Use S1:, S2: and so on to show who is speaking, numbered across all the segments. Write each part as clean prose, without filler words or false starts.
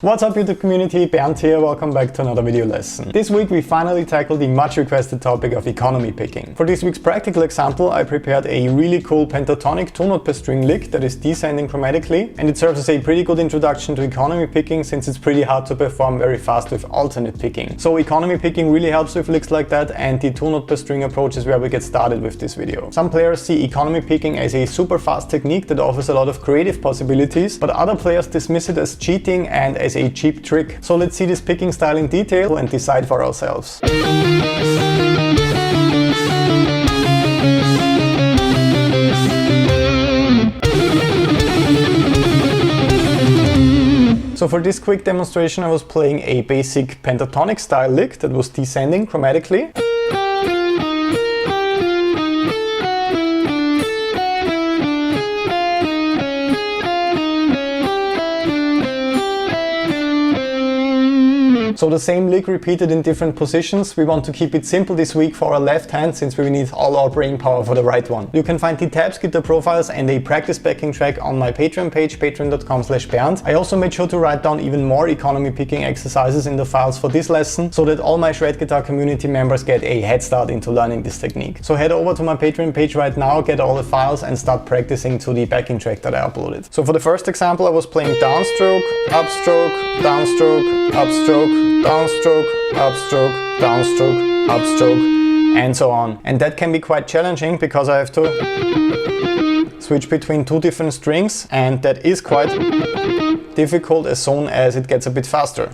S1: What's up YouTube community, BERNTH here, welcome back to another video lesson. This week we finally tackled the much requested topic of economy picking. For this week's practical example I prepared a really cool pentatonic 2-note per string lick that is descending chromatically, and it serves as a pretty good introduction to economy picking since it's pretty hard to perform very fast with alternate picking. So economy picking really helps with licks like that, and the 2-note per string approach is where we get started with this video. Some players see economy picking as a super fast technique that offers a lot of creative possibilities, but other players dismiss it as cheating and as a cheap trick. So let's see this picking style in detail and decide for ourselves. So for this quick demonstration I was playing a basic pentatonic style lick that was descending chromatically. So the same lick repeated in different positions. We want to keep it simple this week for our left hand since we need all our brain power for the right one. You can find the tabs, guitar profiles and a practice backing track on my Patreon page, patreon.com/BERNTH. I also made sure to write down even more economy picking exercises in the files for this lesson so that all my shred guitar community members get a head start into learning this technique. So head over to my Patreon page right now, get all the files and start practicing to the backing track that I uploaded. So for the first example I was playing downstroke, upstroke, downstroke, upstroke, downstroke, upstroke, downstroke, upstroke, and so on. And that can be quite challenging because I have to switch between two different strings, and that is quite difficult as soon as it gets a bit faster.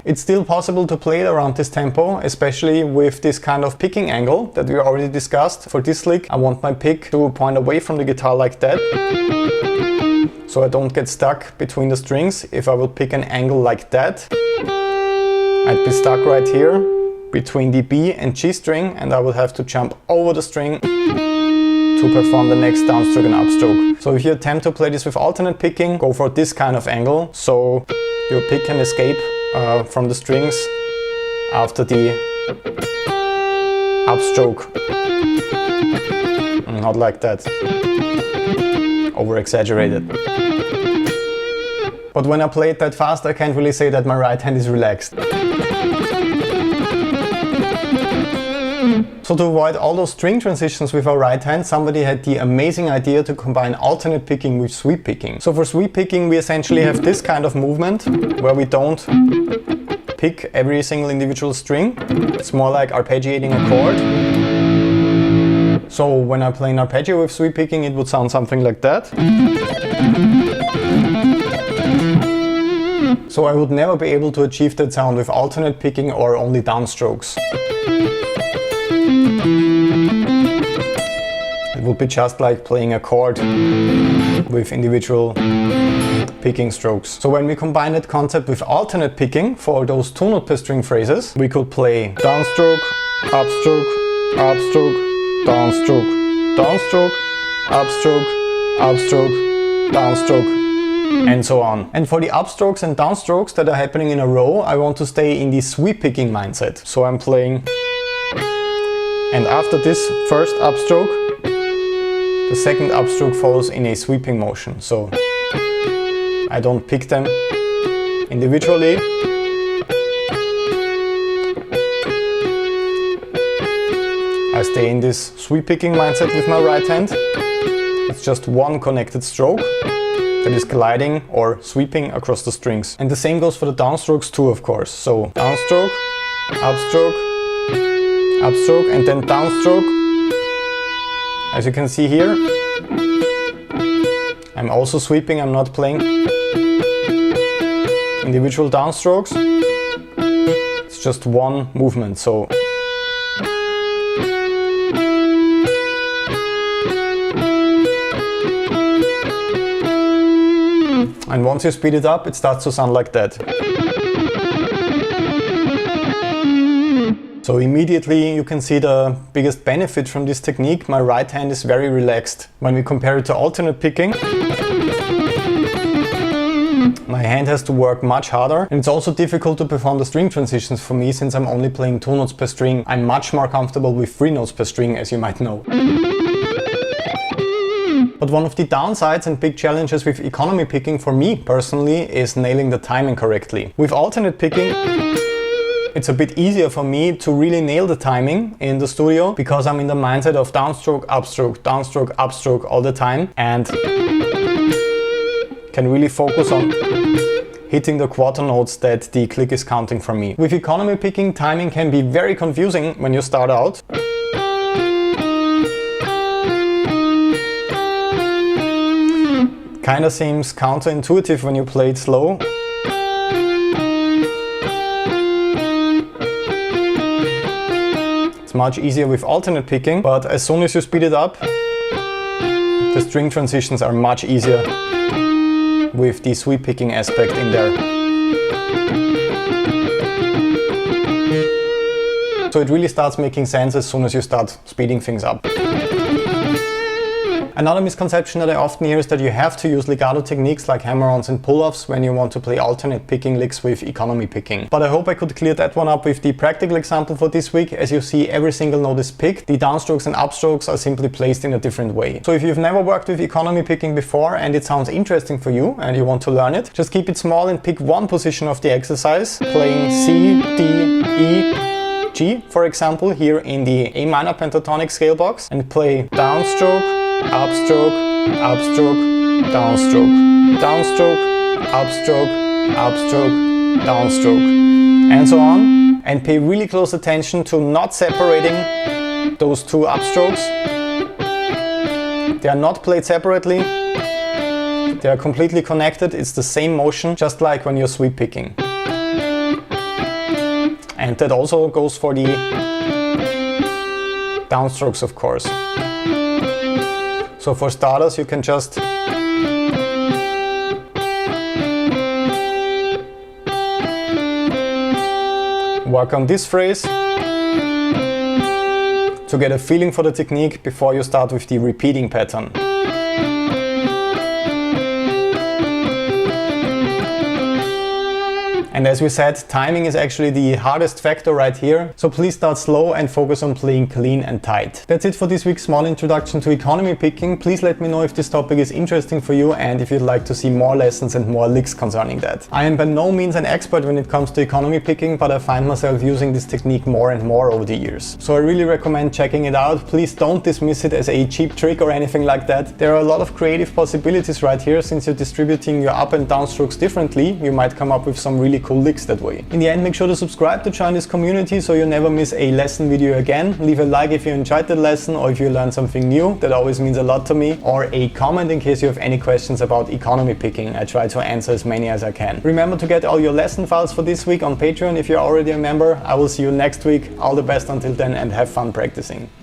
S1: It's still possible to play it around this tempo, especially with this kind of picking angle that we already discussed. For this lick I want my pick to point away from the guitar like that, so I don't get stuck between the strings. If I would pick an angle like that, I'd be stuck right here between the B and G string, and I would have to jump over the string to perform the next downstroke and upstroke. So if you attempt to play this with alternate picking, go for this kind of angle, so your pick can escape from the strings after the upstroke. Not like that. Over exaggerated. But when I play it that fast I can't really say that my right hand is relaxed. So to avoid all those string transitions with our right hand, somebody had the amazing idea to combine alternate picking with sweep picking. So for sweep picking we essentially have this kind of movement where we don't pick every single individual string. It's more like arpeggiating a chord. So when I play an arpeggio with sweep picking it would sound something like that. So I would never be able to achieve that sound with alternate picking or only downstrokes. It would be just like playing a chord with individual picking strokes. So when we combine that concept with alternate picking for those 2-note per string phrases, we could play downstroke, upstroke, upstroke, downstroke, downstroke, upstroke, upstroke, downstroke, and so on. And for the upstrokes and downstrokes that are happening in a row, I want to stay in the sweep picking mindset. So I'm playing, and after this first upstroke, the second upstroke follows in a sweeping motion. So I don't pick them individually. I stay in this sweep picking mindset with my right hand. It's just one connected stroke that is gliding or sweeping across the strings. And the same goes for the downstrokes too, of course. So downstroke, upstroke, upstroke, and then downstroke. As you can see here, I'm also sweeping, I'm not playing individual downstrokes. It's just one movement. So and once you speed it up, it starts to sound like that. So immediately you can see the biggest benefit from this technique. My right hand is very relaxed. When we compare it to alternate picking, my hand has to work much harder, and it's also difficult to perform the string transitions for me since I'm only playing 2 notes per string. I'm much more comfortable with 3 notes per string, as you might know. But one of the downsides and big challenges with economy picking for me personally is nailing the timing correctly. With alternate picking, it's a bit easier for me to really nail the timing in the studio because I'm in the mindset of downstroke, upstroke all the time, and can really focus on hitting the quarter notes that the click is counting for me. With economy picking, timing can be very confusing when you start out. Kinda seems counterintuitive when you play it slow. Much easier with alternate picking, but as soon as you speed it up, the string transitions are much easier with the sweep picking aspect in there. So it really starts making sense as soon as you start speeding things up. Another misconception that I often hear is that you have to use legato techniques like hammer-ons and pull-offs when you want to play alternate picking licks with economy picking. But I hope I could clear that one up with the practical example for this week. As you see, every single note is picked. The downstrokes and upstrokes are simply placed in a different way. So if you've never worked with economy picking before and it sounds interesting for you and you want to learn it, just keep it small and pick one position of the exercise, playing C, D, E, G, for example, here in the A minor pentatonic scale box, and play downstroke, upstroke, upstroke, downstroke, downstroke, upstroke, upstroke, downstroke, and so on. And pay really close attention to not separating those two upstrokes. They are not played separately. They are completely connected. It's the same motion, just like when you're sweep picking. And that also goes for the downstrokes, of course. So for starters, you can just work on this phrase to get a feeling for the technique before you start with the repeating pattern. And as we said, timing is actually the hardest factor right here, so please start slow and focus on playing clean and tight. That's it for this week's small introduction to economy picking. Please let me know if this topic is interesting for you and if you'd like to see more lessons and more licks concerning that. I am by no means an expert when it comes to economy picking, but I find myself using this technique more and more over the years. So I really recommend checking it out. Please don't dismiss it as a cheap trick or anything like that. There are a lot of creative possibilities right here. Since you're distributing your up and down strokes differently, you might come up with some really cool licks that way. In the end, make sure to subscribe to join this community so you never miss a lesson video again. Leave a like if you enjoyed the lesson or if you learned something new. That always means a lot to me. Or a comment in case you have any questions about economy picking. I try to answer as many as I can. Remember to get all your lesson files for this week on Patreon if you're already a member. I will see you next week. All the best until then and have fun practicing.